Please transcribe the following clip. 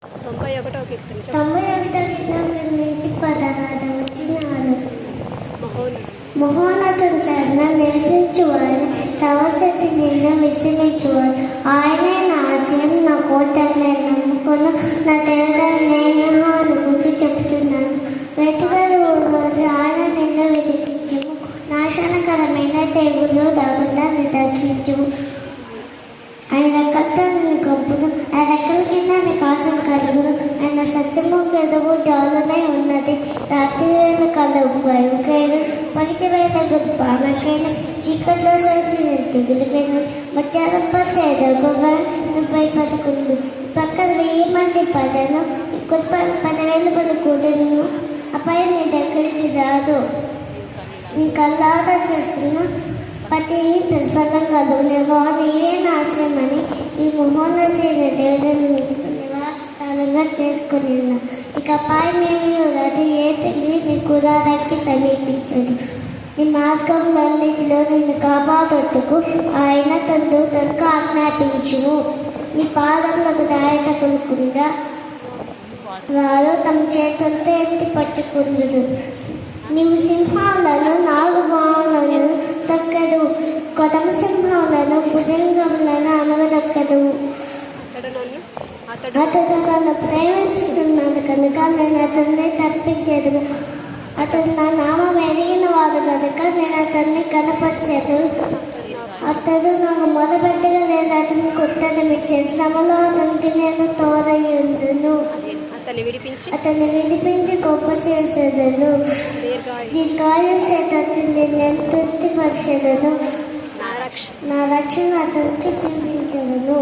91వ కీర్తన చెప్పు. 91వ కీర్తన నుంచి పదహారు వచ్చినారు. మహోన్నత మహోన్నతం చరణ నివసించువారు, సరస్వతి నిన్న విశ్రమించువారు. ఆయనే నా ఆశయం, నా కోట, నేను నమ్ముకున్న నా దేవుడని నేను ఆయన గురించి చెప్తున్నాను. వెతుకలు ఆయన నిన్ను విడిపించుము, నాశనకరమైన తెగులు రాకుండా నిర్దక్షించుము. ఆయన రెక్కలతో నేను కప్పును, ఆ రెక్కల కింద నీకు ఆశం కలుగును. ఆయన సత్యము గెలువు డాలునై ఉన్నది. రాత్రి వేళ కలవు భయంకైన, పగిటి వేళ పామకైన, చీకట్లో సంచిన తెగులుకైన, మధ్యాహ్నంపై నువ్వై బతుకుండు. పక్కన 1000 మంది పదను, ఇక్కడ 10,000 మంది కూడను, అపై నీ దగ్గరికి రాదు. నీ కళ్ళారా చూస్తున్న ప్రతి ప్రసన్నం కలుగు. నీవే నాశనమని ఈ మహోన్నతైన దేవుడిని నివాసస్థానంగా చేసుకుని ఉన్నా. ఇక అపాయమేమీ ఉండదు, ఏ తెగి నీ కులాలకి సమీపించదు. నీ మార్గంలన్నిటిలో నిన్ను కాపాడొట్టుకు ఆయన తన దూతలకు ఆజ్ఞాపించుము. నీ పాదములకు దాయటకుండా వారు తమ చేతులతో ఎత్తి పట్టుకుందురు. నీవు సింహాలను, నాగుపాములను దక్కదు, కొదమ సింహాలను, భుజంగములను అనగదక్కదు. అతడు నన్ను ప్రేమించుతున్నాడు కనుక నేను అతన్ని తప్పించదు. అతడు నా నామం ఎరిగిన వాడు కనుక నేను అతన్ని కనపరచదు. అతడు నాకు మొదలుపెట్టగా నేను అతనికి ఉత్తరమిచ్చే శ్రమలో అతనికి నేను తోడయ్యుండును. అతన్ని విడిపించి గొప్ప చేసేదను. దీర్ఘాయుష్యతను నేను తృప్తిపరచెదను. నా రక్షణ అతనికి చూపించదను.